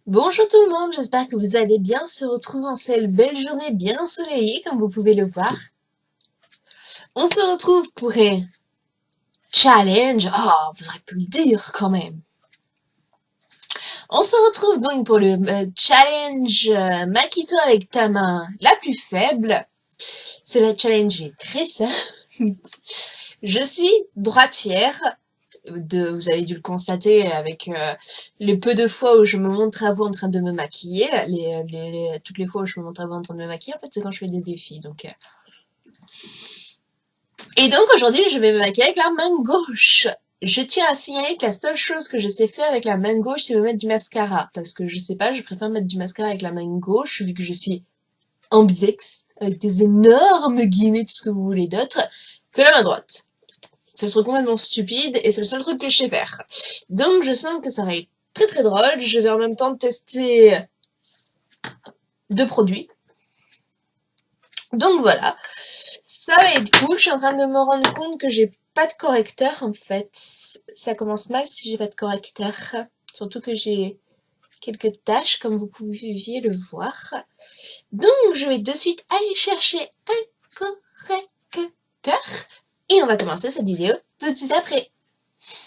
Bonjour tout le monde, j'espère que vous allez bien. On se retrouve en cette belle journée bien ensoleillée, comme vous pouvez le voir. On se retrouve pour un challenge. Oh, vous auriez pu le dire quand même. On se retrouve donc pour le challenge maquille-toi avec ta main la plus faible. Ce challenge est très simple. Je suis droitière. Vous avez dû le constater avec les peu de fois où je me montre à vous en train de me maquiller, toutes les fois où je me montre à vous en train de me maquiller, en fait, c'est quand je fais des défis. Et donc aujourd'hui, je vais me maquiller avec la main gauche. Je tiens à signaler que la seule chose que je sais faire avec la main gauche, c'est me mettre du mascara. Parce que je sais pas, je préfère mettre du mascara avec la main gauche, vu que je suis ambidex, avec des énormes guillemets, tout ce que vous voulez d'autre, que la main droite. C'est le truc complètement stupide et c'est le seul truc que je sais faire. Donc je sens que ça va être très très drôle. Je vais en même temps tester deux produits. Donc voilà. Ça va être cool. Je suis en train de me rendre compte que j'ai pas de correcteur en fait. Ça commence mal si j'ai pas de correcteur. Surtout que j'ai quelques taches comme vous pouviez le voir. Donc je vais de suite aller chercher un correcteur. Et on va commencer cette vidéo tout de suite après.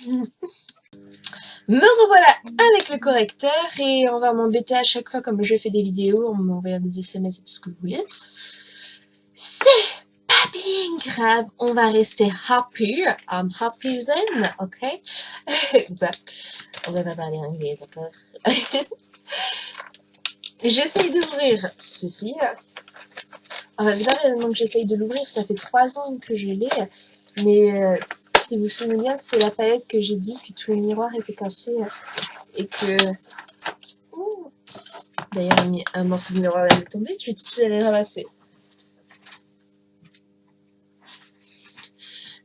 Me revoilà avec le correcteur et on va m'embêter à chaque fois comme je fais des vidéos, on m'envoie des SMS et tout ce que vous voulez. C'est pas bien grave, on va rester happy. I'm happy then, ok? Bah, on va pas parler anglais, d'accord? J'essaye d'ouvrir ceci. Enfin, c'est pas vraiment que j'essaye de l'ouvrir, ça fait 3 ans que je l'ai, mais si vous vous souvenez bien, c'est la palette que j'ai dit que tous les miroirs étaient cassés et que... D'ailleurs, un morceau de miroir vient de tomber, je vais tout de suite aller le ramasser.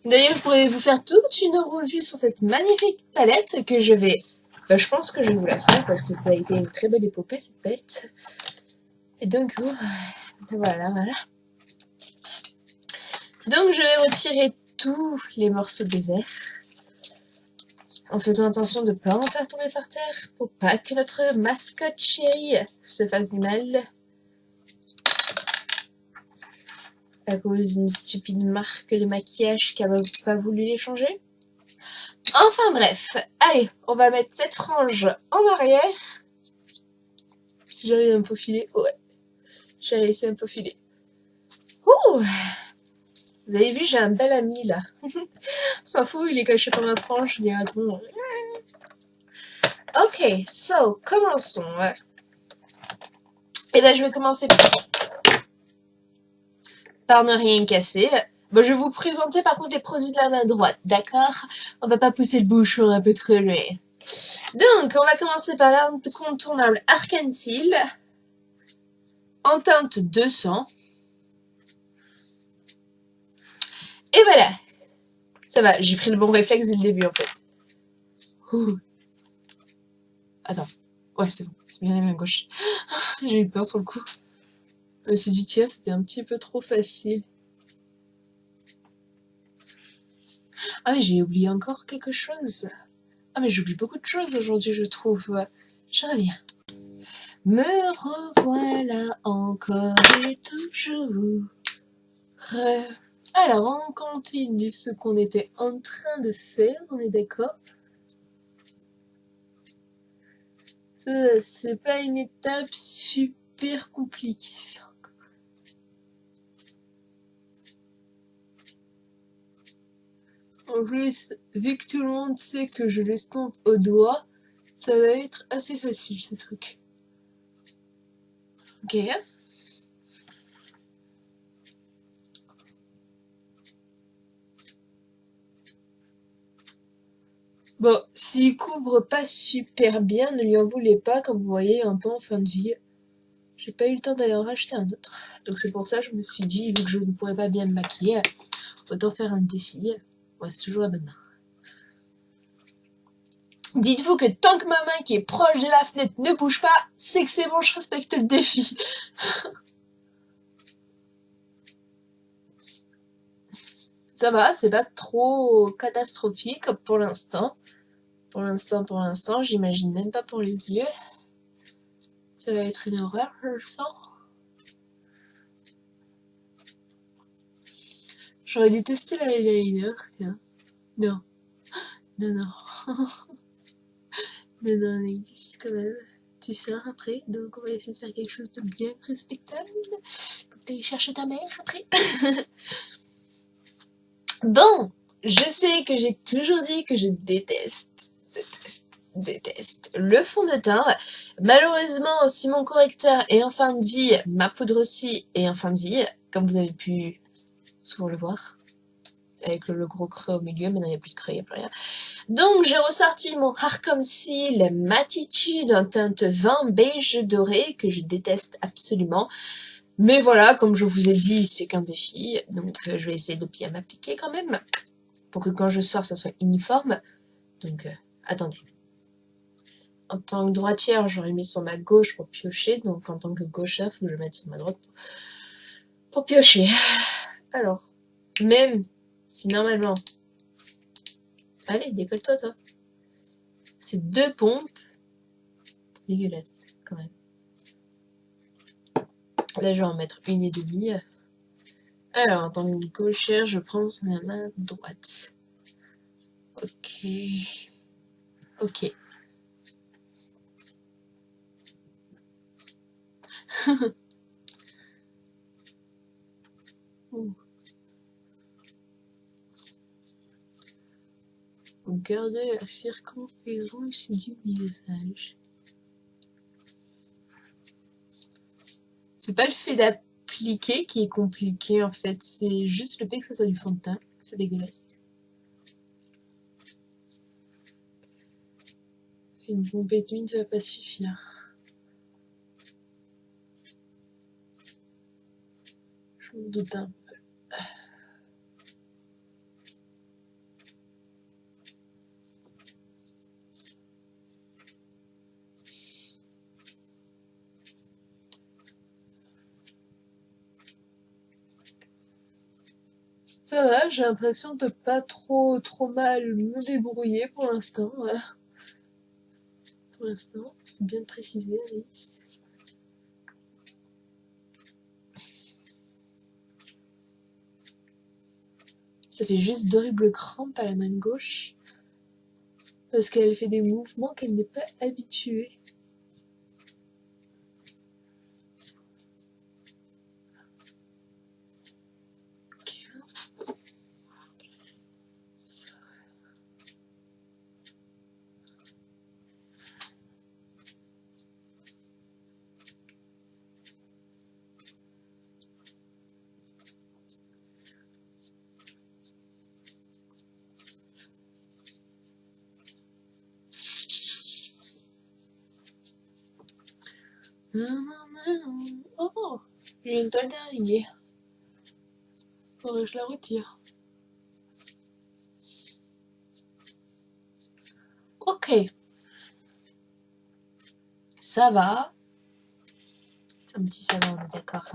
D'ailleurs, je pourrais vous faire toute une revue sur cette magnifique palette que je vais... je pense que je vais vous la faire parce que ça a été une très belle épopée, cette palette. Et donc, voilà. Donc, je vais retirer tous les morceaux de verre en faisant attention de ne pas en faire tomber par terre pour pas que notre mascotte chérie se fasse du mal à cause d'une stupide marque de maquillage qui n'a pas voulu les changer. Enfin bref, allez, on va mettre cette frange en arrière. Si j'arrive à me faufiler, ouais, j'ai réussi à me faufiler. Ouh, vous avez vu, j'ai un bel ami là. S'en fout, il est caché par ma frange, je dirais bon. Ok, so, commençons. Et ben, je vais commencer par ne rien casser. Bon, je vais vous présenter par contre les produits de la main droite, d'accord? On va pas pousser le bouchon un peu trop loin. Donc, on va commencer par l'incontournable Arc-en-Ciel en teinte 200. Et voilà. Ça va, j'ai pris le bon réflexe dès le début en fait. Ouh. Attends. Ouais, c'est bon. C'est bien la main gauche. J'ai eu peur sur le coup. Je me suis dit, tiens, c'était un petit peu trop facile. Ah, mais j'ai oublié encore quelque chose. Ah, mais j'oublie beaucoup de choses aujourd'hui, je trouve. Je reviens. Me revoilà encore et toujours. Alors, on continue ce qu'on était en train de faire, on est d'accord? C'est pas une étape super compliquée, ça. En plus, vu que tout le monde sait que je l'estompe au doigt, ça va être assez facile, ce truc. Ok. Bon, s'il couvre pas super bien, ne lui en voulez pas, comme vous voyez, un peu en fin de vie. J'ai pas eu le temps d'aller en racheter un autre. Donc c'est pour ça que je me suis dit, vu que je ne pourrais pas bien me maquiller, autant faire un défi. Ouais, c'est toujours la bonne main. Dites-vous que tant que ma main qui est proche de la fenêtre ne bouge pas, c'est que c'est bon, je respecte le défi. Ça va, c'est pas trop catastrophique pour l'instant. Pour l'instant, j'imagine même pas pour les yeux. Ça va être une horreur, je le sens. J'aurais dû tester l'eyeliner, tiens. Non, non, non. Non, non, il existe quand même. Tu sors après, donc on va essayer de faire quelque chose de bien respectable. Faut que t'ailles chercher ta mère après. Bon, je sais que j'ai toujours dit que je déteste le fond de teint. Malheureusement, si mon correcteur est en fin de vie, ma poudre aussi est en fin de vie, comme vous avez pu souvent le voir. Avec le gros creux au milieu, maintenant il n'y a plus de creux, il n'y a plus rien. Donc j'ai ressorti mon Hard Conceal Matitude en teinte vin beige doré que je déteste absolument. Mais voilà, comme je vous ai dit, c'est qu'un défi, donc je vais essayer de bien m'appliquer quand même, pour que quand je sors, ça soit uniforme. Donc attendez. En tant que droitière, j'aurais mis sur ma gauche pour piocher, donc en tant que gauchère, il faut que je mette sur ma droite pour piocher. Alors, même si normalement... Allez, décolle-toi, toi. C'est 2 pompes. C'est dégueulasse, quand même. Là, je vais en mettre 1,5. Alors, en tant que gauchère, je prends sur ma main droite. Ok. Ok. Regardez la circonférence du visage. C'est pas le fait d'appliquer qui est compliqué en fait, c'est juste le fait que ça soit du fond de teint. C'est dégueulasse. Une pompette mine ne va pas suffire. Je me doute un peu. Ça va, j'ai l'impression de pas trop mal me débrouiller pour l'instant. Ouais. Pour l'instant, c'est bien de préciser, Alice. Ça fait juste d'horribles crampes à la main gauche. Parce qu'elle fait des mouvements qu'elle n'est pas habituée. Oh, j'ai une toile d'araignée. Faudrait que je la retire. Ok. Ça va. C'est un petit savon, on est d'accord.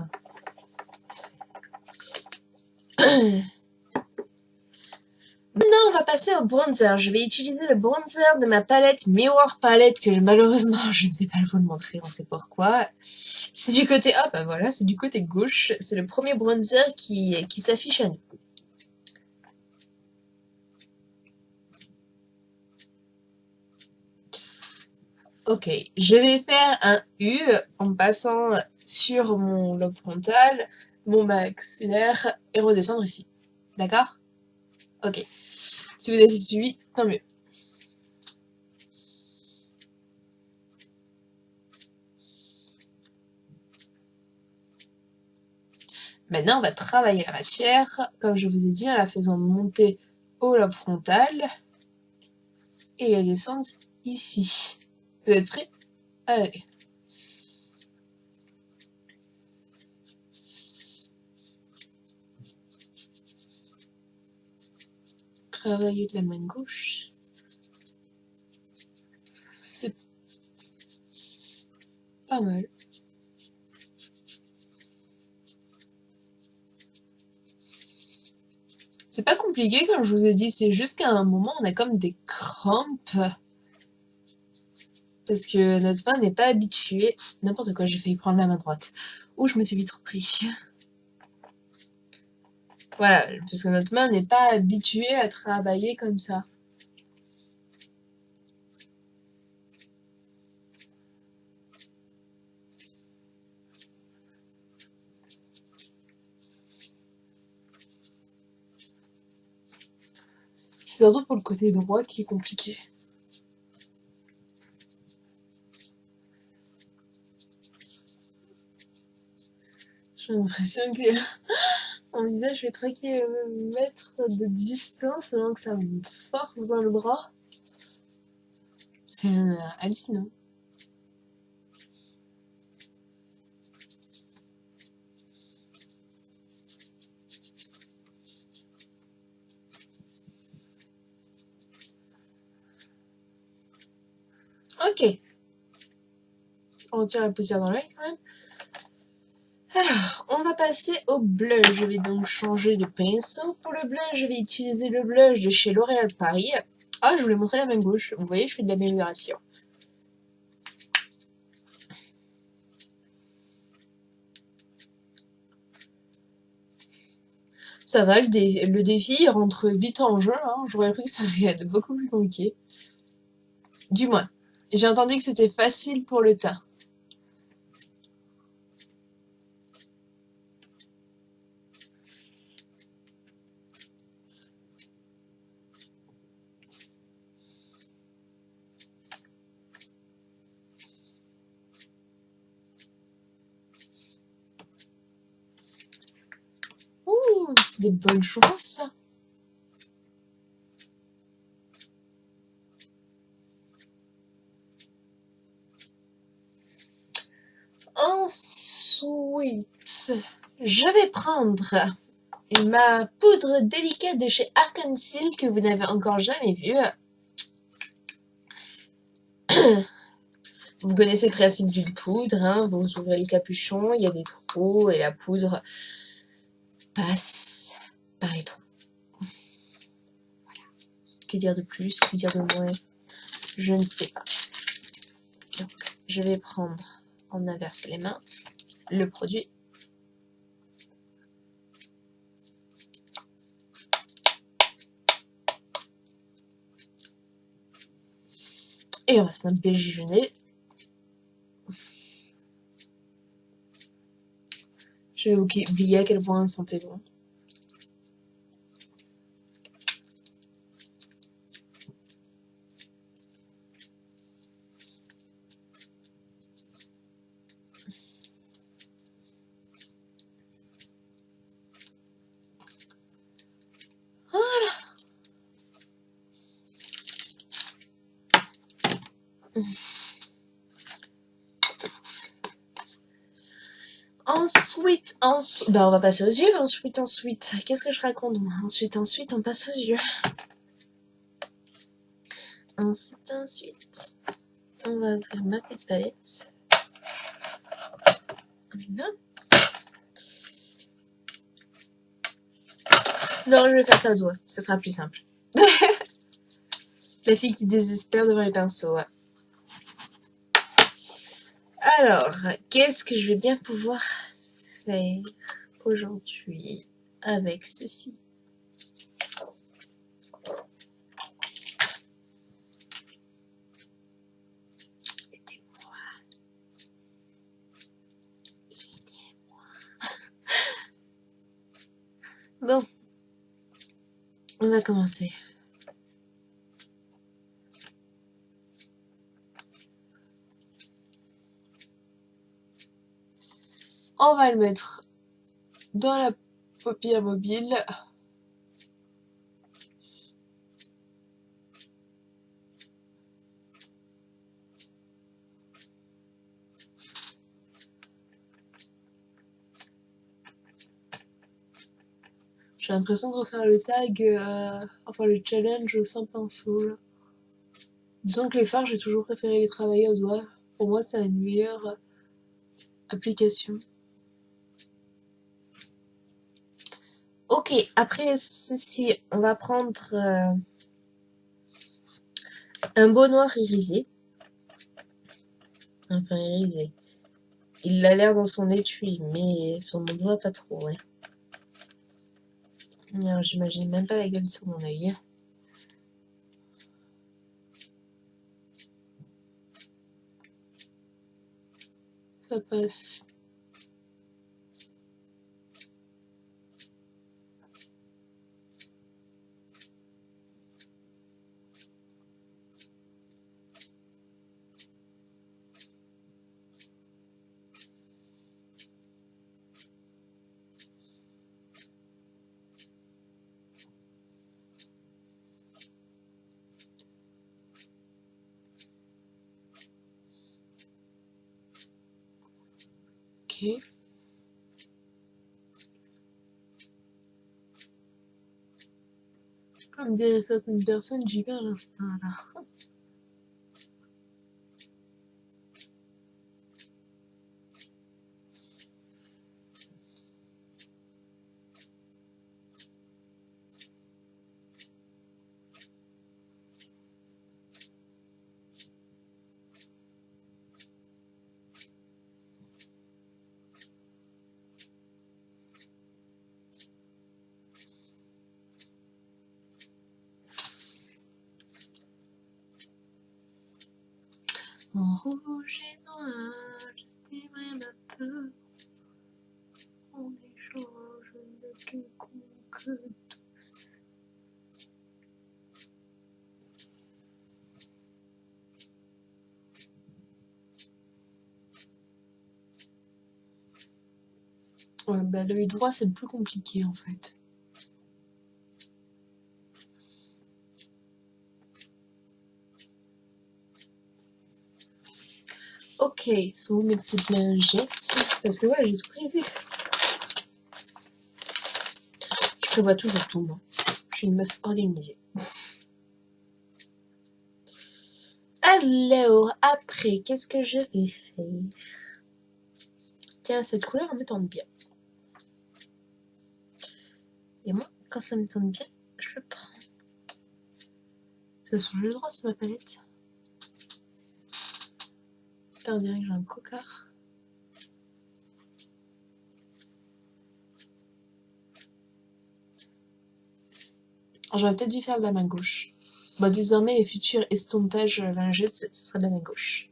Maintenant, on va passer au bronzer. Je vais utiliser le bronzer de ma palette Mirror Palette que malheureusement, je ne vais pas vous le montrer, on sait pourquoi. C'est du côté, hop, ben voilà, c'est du côté gauche. C'est le premier bronzer qui s'affiche à nous. Ok, je vais faire un U en passant sur mon lobe frontal, mon maxillaire et redescendre ici. D'accord? Ok. Si vous avez suivi, tant mieux. Maintenant, on va travailler la matière, comme je vous ai dit, en la faisant monter au lobe frontal et la descendre ici. Vous êtes prêts? Allez. Travailler de la main gauche. C'est pas mal. C'est pas compliqué, comme je vous ai dit, c'est juste qu'à un moment, on a comme des crampes. Parce que notre main n'est pas habituée. N'importe quoi, j'ai failli prendre la main droite. Ou je me suis vite repris. Voilà, parce que notre main n'est pas habituée à travailler comme ça. C'est surtout pour le côté droit qui est compliqué. J'ai l'impression que mon visage fait 3 km de distance avant que ça me force dans le bras. C'est hallucinant. Ok. On retire la poussière dans l'œil quand même. Alors, on va passer au blush. Je vais donc changer de pinceau. Pour le blush, je vais utiliser le blush de chez L'Oréal Paris. Ah, je voulais montrer la main gauche. Vous voyez, je fais de l'amélioration. Ça va, le défi rentre vite en jeu. Hein. J'aurais cru que ça allait être beaucoup plus compliqué. Du moins, j'ai entendu que c'était facile pour le teint. Ouh, c'est des bonnes choses, ça. Ensuite, je vais prendre ma poudre délicate de chez Arc-en-Ciel que vous n'avez encore jamais vue. Vous connaissez le principe d'une poudre, hein, vous ouvrez le capuchon, il y a des trous et la poudre passe par les trous. Voilà. Que dire de plus, que dire de moins, je ne sais pas. Donc, je vais prendre, on inverse les mains, le produit. Et on va se badigeonner. Je vais oublier à quel point ça sentait bon. Voilà. Ensuite, on va passer aux yeux. Ensuite, qu'est-ce que je raconte moi? Ensuite, on passe aux yeux. Ensuite, on va ouvrir ma petite palette. Voilà. Non, je vais faire ça au doigt, ça sera plus simple. La fille qui désespère devant les pinceaux, ouais. Alors, qu'est-ce que je vais bien pouvoir faire aujourd'hui avec ceci? Aidez-moi. Bon, on va commencer. On va le mettre dans la paupière mobile. J'ai l'impression de refaire le tag, enfin le challenge sans pinceau. Là. Disons que les fards, j'ai toujours préféré les travailler au doigt. Pour moi, ça a une meilleure application. Ok, après ceci, on va prendre un beau noir irisé. Enfin, irisé. Il a l'air dans son étui, mais sur mon doigt, pas trop, ouais. Alors, j'imagine même pas la gueule sur mon œil. Ça passe. Ok. Comme diraient certaines personnes, j'y vais à l'instinct, là. En rouge et noir, j'estimerai ma peur. En échange de quelconque douce. Ouais, bah, l'œil droit, c'est le plus compliqué, en fait. Ok, sont mes petites lingettes. Parce que ouais, j'ai tout prévu. Je prévois toujours tout, moi. Je suis une meuf organisée. Alors, après, qu'est-ce que je vais faire? Tiens, cette couleur, elle me tente bien. Et moi, quand ça me tente bien, je le prends. Ça change le droit, c'est ma palette. Putain, on dirait que j'ai un cocard. J'aurais peut-être dû faire de la main gauche. Bon, désormais, les futurs estompages lingettes, ce sera de la main gauche.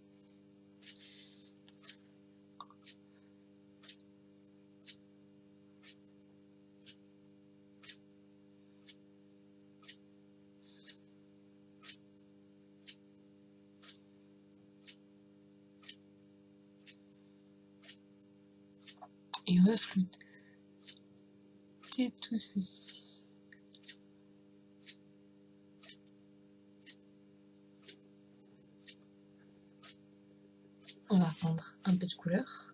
Et on va flouter tout ceci. On va prendre un peu de couleur.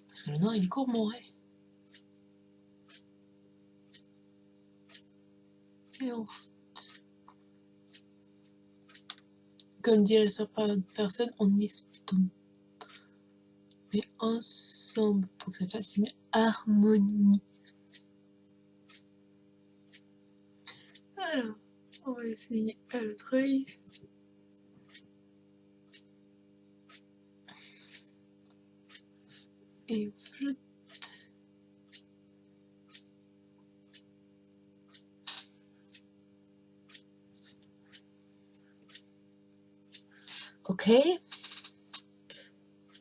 Parce que le noir, il est courmoret. Et on floute. Comme dirait certaines personnes, on estompe. Mais ensemble, pour que ça fasse une harmonie. Alors, on va essayer à l'autre œil. Et on floute. Ok.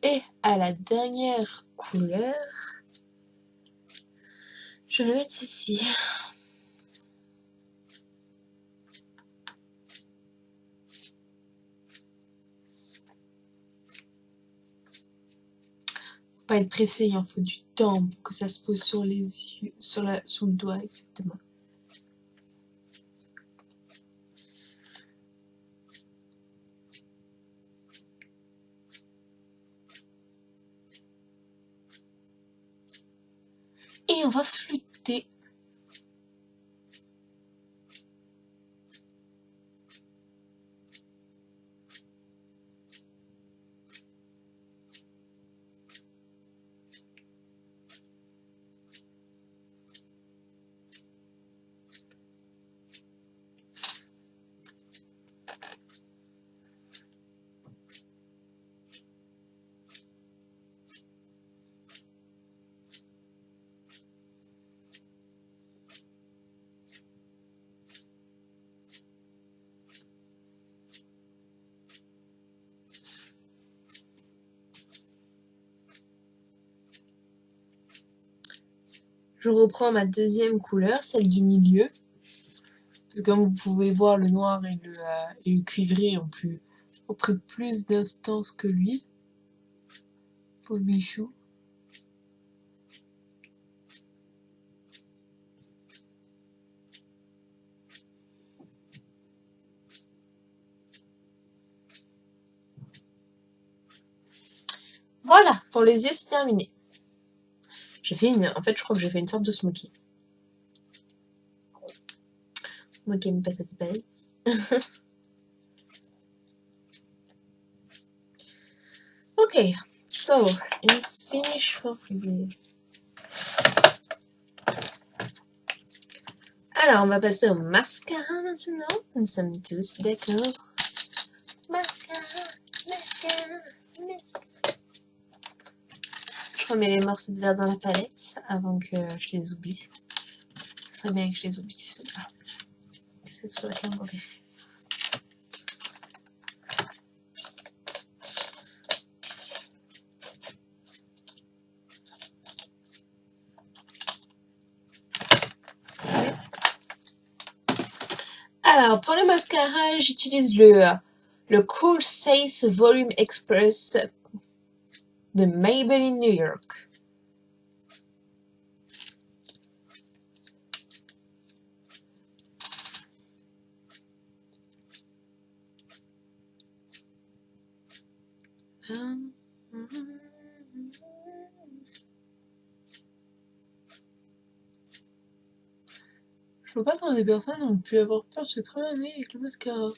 Et à la dernière couleur, je vais mettre ceci. Faut pas être pressé, il en faut du temps pour que ça se pose sur les yeux, sur le doigt exactement. Et on va flûter. Je reprends ma deuxième couleur, celle du milieu. Parce que comme vous pouvez voir, le noir et le cuivré ont pris plus d'instance que lui. Pauvre bichou. Voilà, pour les yeux, c'est terminé. En fait, je crois que j'ai fait une sorte de smokey. Moi qui aime pas cette base. Okay, so it's finished for review. Alors, on va passer au mascara maintenant. Nous sommes tous d'accord. Mascara, mascara, mascara. Je remets les morceaux de verre dans la palette avant que je les oublie. Ce serait bien que je les oublie ceux-là. C'est sur la caméra. Alors, pour le mascara, j'utilise le Cool Face Volume Express de Maybelline New York. Je vois pas comment des personnes ont pu avoir peur de se crever un nez avec le mascara.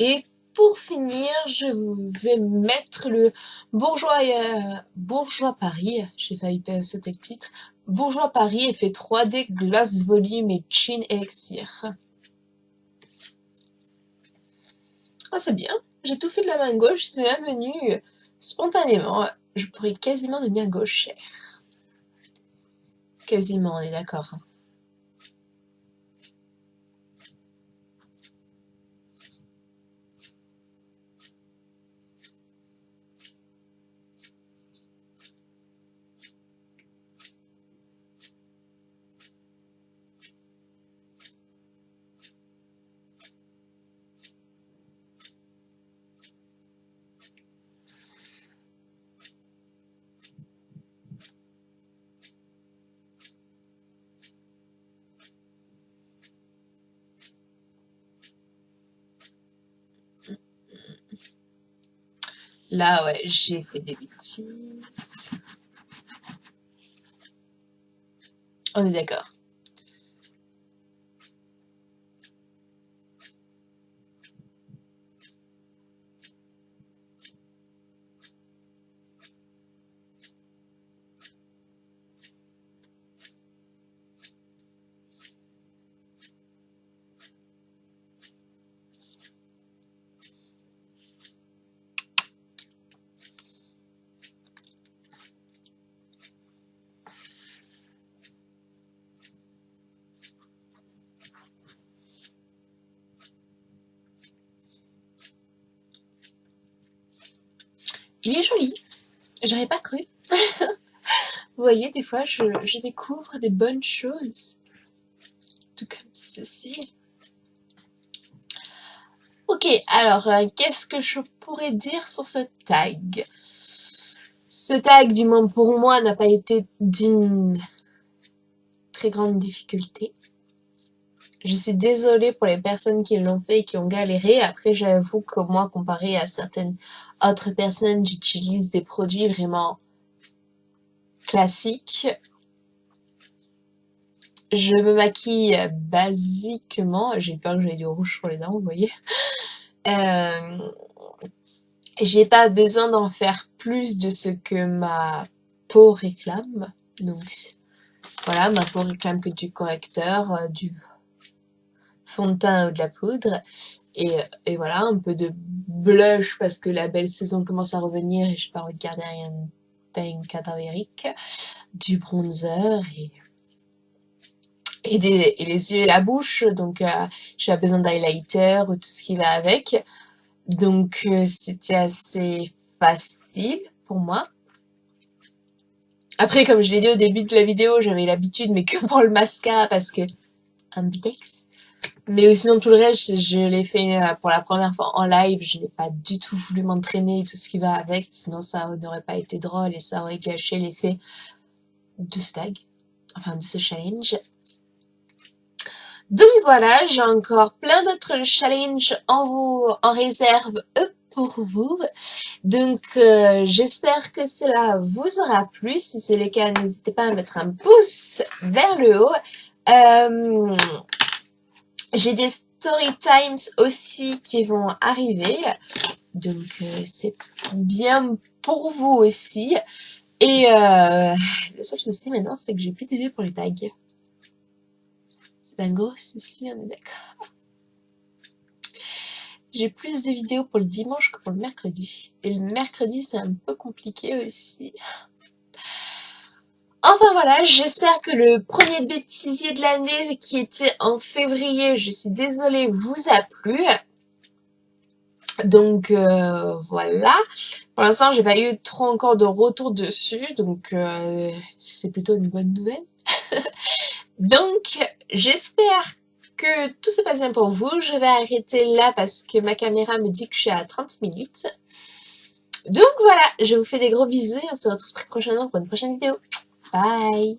Et pour finir, je vais mettre le Bourjois Paris. J'ai failli sauter le titre. Bourjois Paris effet 3D Gloss Volume et Chin Elixir. Ah, c'est bien. J'ai tout fait de la main gauche. C'est même venu spontanément. Je pourrais quasiment devenir gauchère. Quasiment, on est d'accord. Là, ouais, j'ai fait des bêtises. On est d'accord. Il est joli. J'aurais pas cru. Vous voyez, des fois, je découvre des bonnes choses. Tout comme ceci. Ok, alors, qu'est-ce que je pourrais dire sur ce tag? Ce tag, du moins pour moi, n'a pas été d'une très grande difficulté. Je suis désolée pour les personnes qui l'ont fait et qui ont galéré. Après, j'avoue que moi, comparé à certaines autres personnes, j'utilise des produits vraiment classiques. Je me maquille basiquement. J'ai peur que j'aie du rouge sur les dents, vous voyez. J'ai pas besoin d'en faire plus de ce que ma peau réclame. Donc, voilà, ma peau réclame que du correcteur, du fond de teint ou de la poudre. Et voilà, un peu de blush parce que la belle saison commence à revenir et j'ai pas envie de garder un teint cadavérique. Du bronzer et les yeux et la bouche. Donc j'ai besoin d'highlighter ou tout ce qui va avec. Donc c'était assez facile pour moi. Après, comme je l'ai dit au début de la vidéo, j'avais l'habitude, mais que pour le mascara, parce que ambidex. Mais sinon, tout le reste, je l'ai fait pour la première fois en live. Je n'ai pas du tout voulu m'entraîner et tout ce qui va avec, sinon ça n'aurait pas été drôle et ça aurait gâché l'effet de ce tag, enfin de ce challenge. Donc voilà, j'ai encore plein d'autres challenges en réserve pour vous. Donc j'espère que cela vous aura plu. Si c'est le cas, n'hésitez pas à mettre un pouce vers le haut. J'ai des story times aussi qui vont arriver. Donc c'est bien pour vous aussi. Et le seul souci maintenant, c'est que j'ai plus d'idées pour les tags. C'est un gros souci, on est d'accord. J'ai plus de vidéos pour le dimanche que pour le mercredi. Et le mercredi, c'est un peu compliqué aussi. Enfin voilà, j'espère que le premier bêtisier de l'année qui était en février, je suis désolée, vous a plu. Donc voilà. Pour l'instant, j'ai pas eu trop encore de retour dessus, donc c'est plutôt une bonne nouvelle. Donc j'espère que tout se passe bien pour vous. Je vais arrêter là parce que ma caméra me dit que je suis à 30 minutes. Donc voilà, je vous fais des gros bisous et on se retrouve très prochainement pour une prochaine vidéo. Bye!